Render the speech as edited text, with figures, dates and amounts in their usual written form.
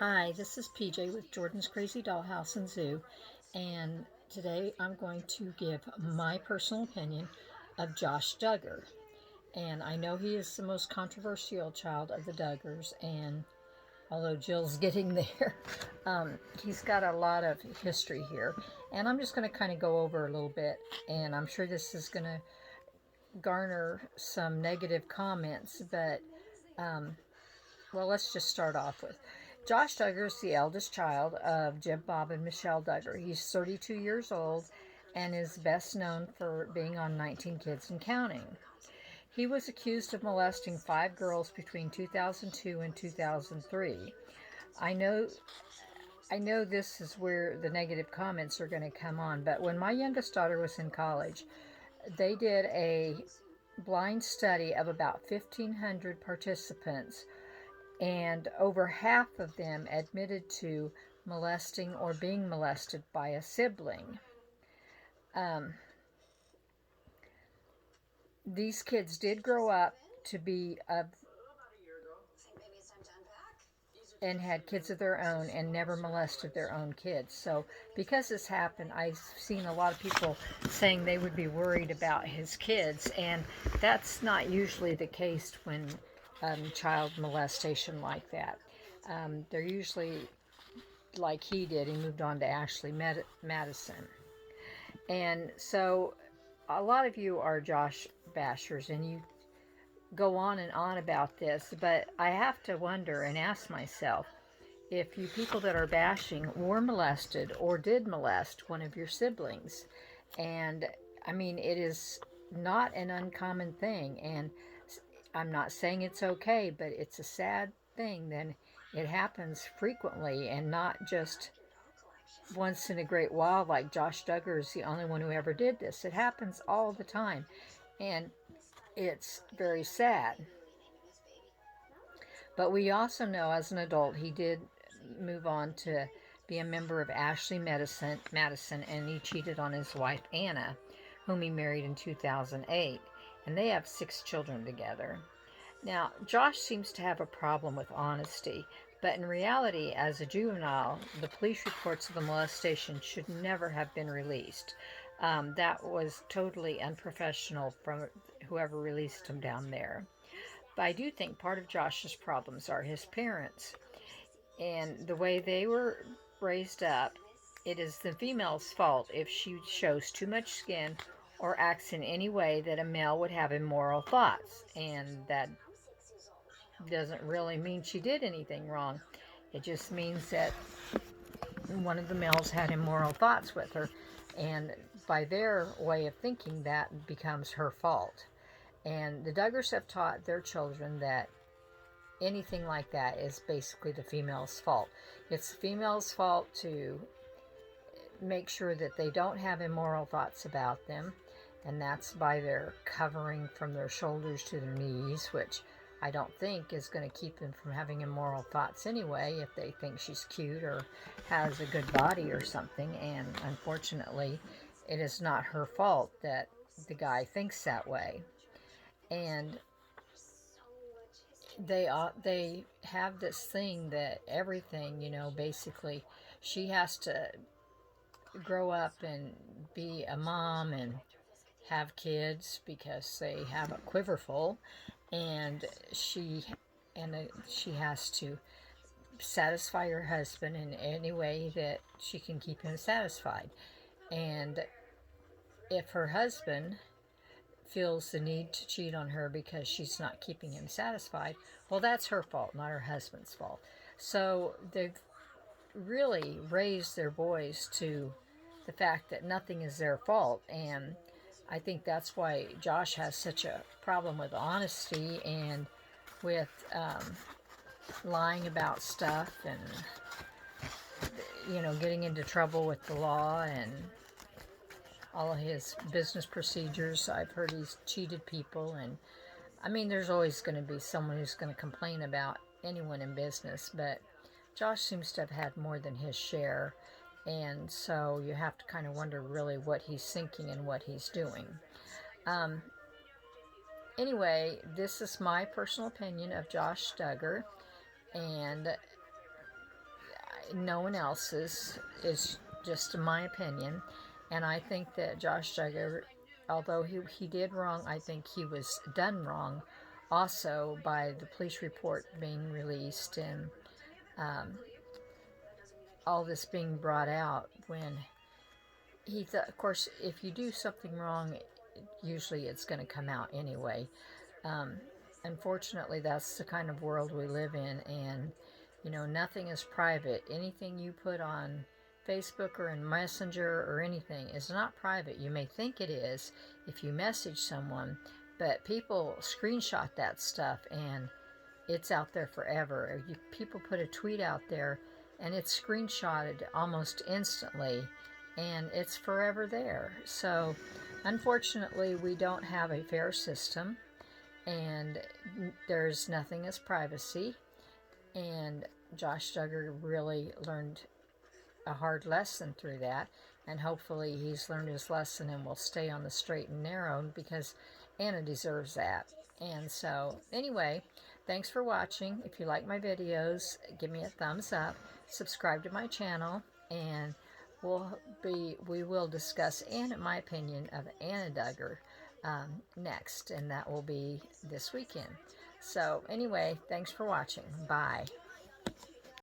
Hi, this is PJ with Jordan's Crazy Dollhouse and Zoo, and today I'm going to give my personal opinion of Josh Duggar. And I know he is the most controversial child of the Duggars, and although Jill's getting there, he's got a lot of history here. And I'm just going to kind of go over a little bit, and I'm sure this is going to garner some negative comments, but well, let's just start off with Josh Duggar is the eldest child of Jim Bob and Michelle Duggar. He's 32 years old and is best known for being on 19 Kids and Counting. He was accused of molesting 5 girls between 2002 and 2003. I know I know this is where the negative comments are going to come on, but when my youngest daughter was in college, they did a blind study of about 1,500 participants, and over half of them admitted to molesting or being molested by a sibling. Um, these kids did grow up to be and had kids of their own and never molested their own kids. So because this happened, I've seen a lot of people saying they would be worried about his kids, and that's not usually the case when child molestation like that. They're usually like he did. He moved on to Ashley Madison. And so a lot of you are Josh bashers and you go on and on about this, but I have to wonder and ask myself if you people that are bashing were molested or did molest one of your siblings. And I mean, it is not an uncommon thing, and I'm not saying it's okay, but it's a sad thing that it happens frequently and not just once in a great while, like Josh Duggar is the only one who ever did this. It happens all the time, and it's very sad. But we also know as an adult he did move on to be a member of Ashley Madison, and he cheated on his wife Anna, whom he married in 2008, and they have 6 children together. Now, Josh seems to have a problem with honesty, but in reality, as a juvenile, the police reports of the molestation should never have been released. That was totally unprofessional from whoever released him down there. But I do think part of Josh's problems are his parents and the way they were raised up. It is the female's fault if she shows too much skin or acts in any way that a male would have immoral thoughts, and that doesn't really mean she did anything wrong. It just means that one of the males had immoral thoughts with her, and by their way of thinking, that becomes her fault. And the Duggars have taught their children that anything like that is basically the female's fault. It's the female's fault to make sure that they don't have immoral thoughts about them, and that's by their covering from their shoulders to their knees, which I don't think is going to keep them from having immoral thoughts anyway if they think she's cute or has a good body or something. And unfortunately, it is not her fault that the guy thinks that way. And they have this thing that everything, basically she has to grow up and be a mom and have kids because they have a quiver full, and she has to satisfy her husband in any way that she can keep him satisfied. And if her husband feels the need to cheat on her because she's not keeping him satisfied, well, that's her fault, not her husband's fault. So they've really raised their boys to the fact that nothing is their fault, and I think that's why Josh has such a problem with honesty and with lying about stuff, and getting into trouble with the law and all of his business procedures. I've heard he's cheated people, and I mean, there's always going to be someone who's going to complain about anyone in business, but Josh seems to have had more than his share, and so you have to kind of wonder really what he's thinking and what he's doing. Um, anyway, this is my personal opinion of Josh Duggar, and no one else's. Is just my opinion. And I think that Josh Duggar, although he did wrong, I think he was done wrong also by the police report being released and um, all this being brought out when he thought, of course, if you do something wrong, usually it's going to come out anyway. Um, Unfortunately, that's the kind of world we live in, and nothing is private. Anything you put on Facebook or in Messenger or anything is not private. You may think it is if you message someone, but people screenshot that stuff and it's out there forever. People put a tweet out there and it's screenshotted almost instantly and it's forever there. So, unfortunately, we don't have a fair system and there's nothing as privacy. And Josh Duggar really learned a hard lesson through that, and hopefully he's learned his lesson and will stay on the straight and narrow because Anna deserves that. And so, anyway, thanks for watching. If you like my videos, give me a thumbs up, subscribe to my channel, and we will discuss, and in my opinion, of Anna Duggar next, and that will be this weekend. So anyway, thanks for watching. Bye.